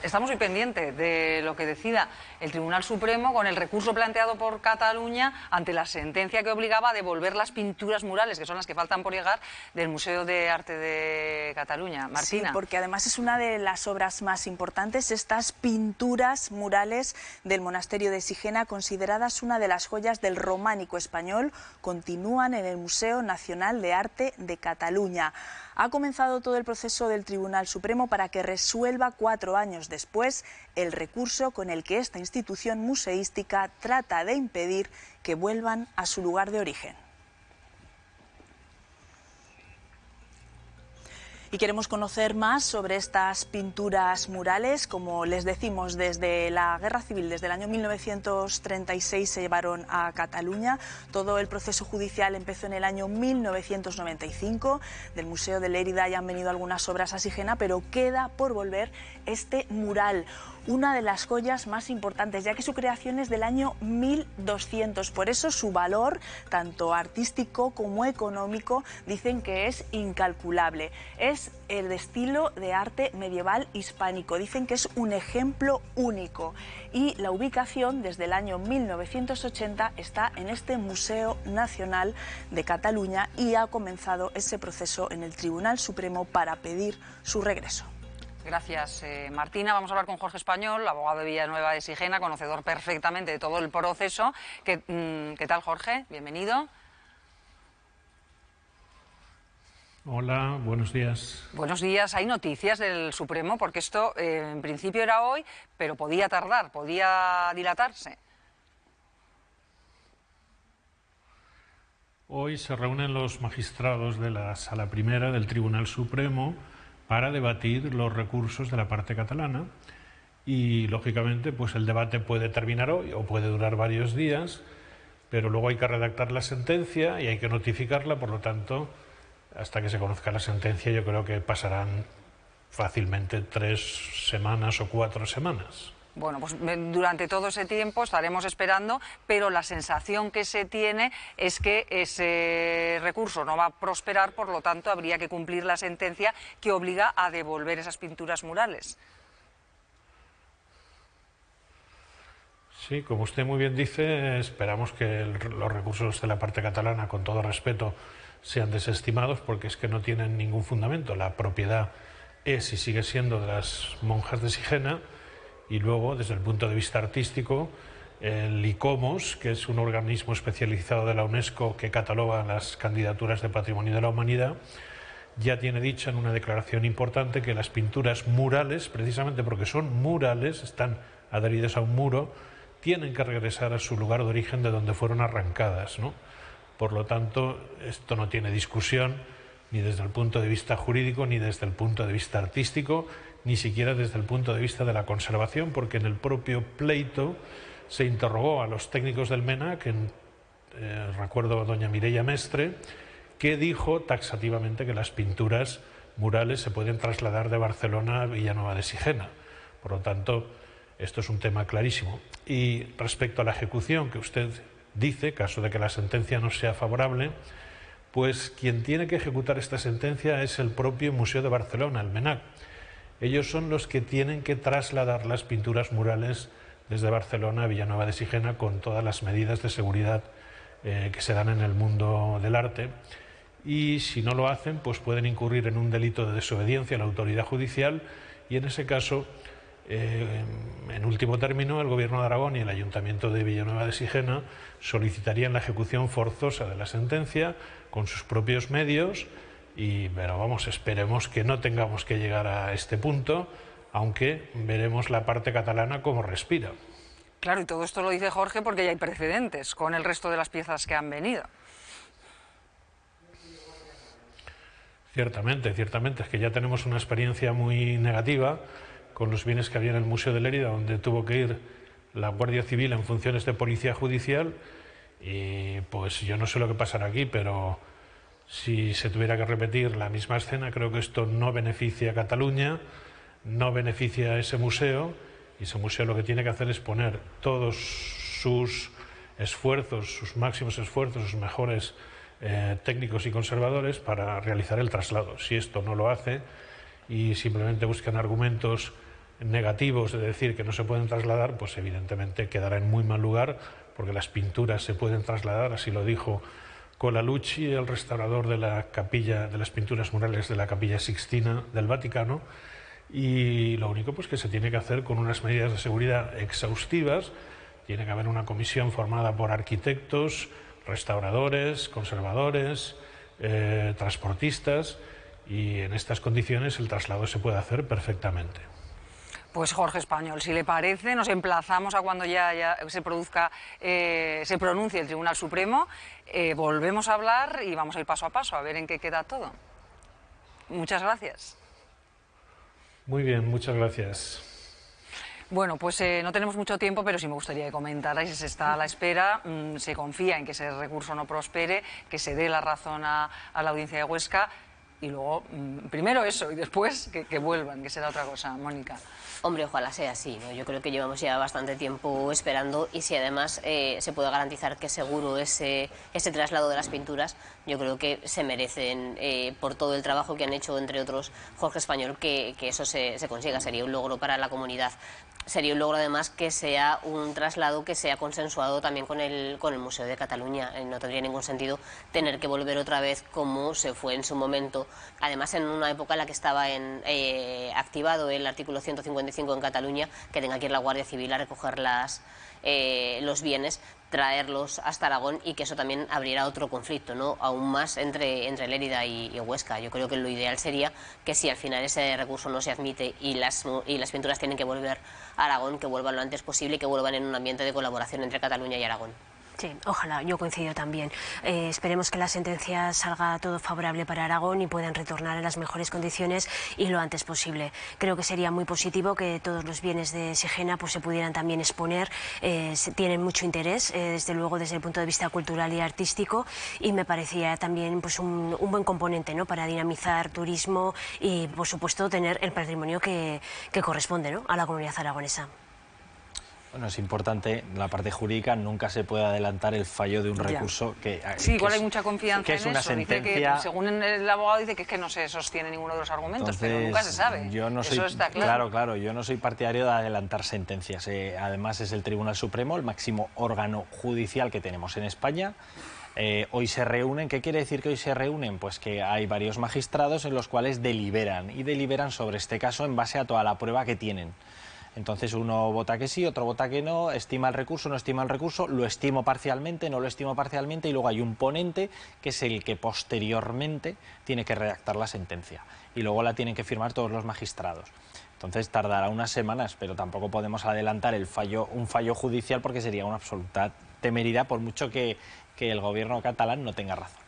Estamos muy pendientes de lo que decida el Tribunal Supremo con el recurso planteado por Cataluña ante la sentencia que obligaba a devolver las pinturas murales, que son las que faltan por llegar, del Museo de Arte de Cataluña. Martina. Sí, porque además es una de las obras más importantes, estas pinturas murales del monasterio de Sigena, consideradas una de las joyas del románico español, continúan en el Museo Nacional de Arte de Cataluña. Ha comenzado todo el proceso del Tribunal Supremo para que resuelva 4 años después el recurso con el que esta institución museística trata de impedir que vuelvan a su lugar de origen. Y queremos conocer más sobre estas pinturas murales. Como les decimos, desde la Guerra Civil, desde el año 1936 se llevaron a Cataluña. Todo el proceso judicial empezó en el año 1995. Del Museo de Lérida ya han venido algunas obras a Sigena, pero queda por volver este mural, una de las joyas más importantes, ya que su creación es del año 1200. Por eso su valor, tanto artístico como económico, dicen que es incalculable. Es el estilo de arte medieval hispánico. Dicen que es un ejemplo único. Y la ubicación, desde el año 1980, está en este Museo Nacional de Cataluña y ha comenzado ese proceso en el Tribunal Supremo para pedir su regreso. Gracias, Martina. Vamos a hablar con Jorge Español, abogado de Villanueva de Sigena, conocedor perfectamente de todo el proceso. ¿Qué tal, Jorge? Bienvenido. Hola, buenos días. Buenos días. ¿Hay noticias del Supremo? Porque esto en principio era hoy, pero podía tardar, podía dilatarse. Hoy se reúnen los magistrados de la Sala Primera del Tribunal Supremo para debatir los recursos de la parte catalana y, lógicamente, pues el debate puede terminar hoy o puede durar varios días, pero luego hay que redactar la sentencia y hay que notificarla, por lo tanto, hasta que se conozca la sentencia yo creo que pasarán fácilmente 3 semanas o 4 semanas. Bueno, pues durante todo ese tiempo estaremos esperando, pero la sensación que se tiene es que ese recurso no va a prosperar, por lo tanto habría que cumplir la sentencia que obliga a devolver esas pinturas murales. Sí, como usted muy bien dice, esperamos que los recursos de la parte catalana, con todo respeto, sean desestimados, porque es que no tienen ningún fundamento. La propiedad es y sigue siendo de las monjas de Sigena. Y luego, desde el punto de vista artístico, el ICOMOS, que es un organismo especializado de la UNESCO que cataloga las candidaturas de Patrimonio de la Humanidad, ya tiene dicho en una declaración importante que las pinturas murales, precisamente porque son murales, están adheridas a un muro, tienen que regresar a su lugar de origen de donde fueron arrancadas, ¿no? Por lo tanto, esto no tiene discusión ni desde el punto de vista jurídico, ni desde el punto de vista artístico, ni siquiera desde el punto de vista de la conservación, porque en el propio pleito se interrogó a los técnicos del MENA, que recuerdo a doña Mireia Mestre, que dijo taxativamente que las pinturas murales se pueden trasladar de Barcelona a Villanueva de Sigena. Por lo tanto, esto es un tema clarísimo. Y respecto a la ejecución que usted dice, caso de que la sentencia no sea favorable, pues quien tiene que ejecutar esta sentencia es el propio Museo de Barcelona, el MENAC. Ellos son los que tienen que trasladar las pinturas murales desde Barcelona a Villanueva de Sigena con todas las medidas de seguridad que se dan en el mundo del arte. Y si no lo hacen, pues pueden incurrir en un delito de desobediencia a la autoridad judicial y en ese caso, en último término, el Gobierno de Aragón y el Ayuntamiento de Villanueva de Sigena solicitarían la ejecución forzosa de la sentencia con sus propios medios. Pero vamos, esperemos que no tengamos que llegar a este punto, aunque veremos la parte catalana cómo respira. Claro, y todo esto lo dice Jorge porque ya hay precedentes con el resto de las piezas que han venido. Ciertamente, es que ya tenemos una experiencia muy negativa con los bienes que había en el Museo de Lérida, donde tuvo que ir la Guardia Civil en funciones de policía judicial, y pues yo no sé lo que pasará aquí, pero si se tuviera que repetir la misma escena, creo que esto no beneficia a Cataluña, no beneficia a ese museo, y ese museo lo que tiene que hacer es poner todos sus esfuerzos, sus máximos esfuerzos, sus mejores técnicos y conservadores para realizar el traslado. Si esto no lo hace y simplemente buscan argumentos negativos de decir que no se pueden trasladar, pues evidentemente quedará en muy mal lugar, porque las pinturas se pueden trasladar, así lo dijo Colalucci, el restaurador de la capilla, de las pinturas murales de la Capilla Sixtina del Vaticano, y lo único pues que se tiene que hacer con unas medidas de seguridad exhaustivas. Tiene que haber una comisión formada por arquitectos, restauradores, conservadores, transportistas, y en estas condiciones el traslado se puede hacer perfectamente. Pues Jorge Español, si le parece, nos emplazamos a cuando ya se produzca, se pronuncie el Tribunal Supremo, volvemos a hablar y vamos a ir paso a paso a ver en qué queda todo. Muchas gracias. Muy bien, muchas gracias. Bueno, pues no tenemos mucho tiempo, pero sí me gustaría que comentarais, se está a la espera, se confía en que ese recurso no prospere, que se dé la razón a la Audiencia de Huesca, y luego, primero eso, y después que vuelvan, que será otra cosa. Mónica. Hombre, ojalá sea así, ¿no? Yo creo que llevamos ya bastante tiempo esperando, y si además se puede garantizar que seguro ese traslado de las pinturas, yo creo que se merecen, por todo el trabajo que han hecho, entre otros, Jorge Español, que eso se consiga. Sería un logro para la comunidad. Sería un logro además que sea un traslado que sea consensuado también con el Museo de Cataluña. No tendría ningún sentido tener que volver otra vez como se fue en su momento, además en una época en la que estaba activado el artículo 155 en Cataluña, que tenga que ir la Guardia Civil a recoger los bienes, traerlos hasta Aragón, y que eso también abriera otro conflicto, ¿no? Aún más entre Lérida y Huesca. Yo creo que lo ideal sería que, si al final ese recurso no se admite y las pinturas tienen que volver a Aragón, que vuelvan lo antes posible y que vuelvan en un ambiente de colaboración entre Cataluña y Aragón. Sí, ojalá, yo coincido también. Esperemos que la sentencia salga todo favorable para Aragón y puedan retornar en las mejores condiciones y lo antes posible. Creo que sería muy positivo que todos los bienes de Sigena pues se pudieran también exponer. Tienen mucho interés, desde luego desde el punto de vista cultural y artístico, y me parecía también pues un buen componente, ¿no?, para dinamizar turismo y, por supuesto, tener el patrimonio que corresponde, ¿no?, a la comunidad aragonesa. Bueno, es importante, la parte jurídica, nunca se puede adelantar el fallo de un recurso que... Sí, igual hay mucha confianza que es en una eso. sentencia... Dice que, según el abogado, dice que es que no se sostiene ninguno de los argumentos. Entonces, pero nunca se sabe. Yo no soy, eso está claro. Claro, yo no soy partidario de adelantar sentencias. Además, es el Tribunal Supremo, el máximo órgano judicial que tenemos en España. Hoy se reúnen. ¿Qué quiere decir que hoy se reúnen? Pues que hay varios magistrados en los cuales deliberan, y deliberan sobre este caso en base a toda la prueba que tienen. Entonces uno vota que sí, otro vota que no, estima el recurso, no estima el recurso, lo estimo parcialmente, no lo estimo parcialmente, y luego hay un ponente que es el que posteriormente tiene que redactar la sentencia, y luego la tienen que firmar todos los magistrados. Entonces tardará unas semanas, pero tampoco podemos adelantar un fallo judicial, porque sería una absoluta temeridad, por mucho que el gobierno catalán no tenga razón.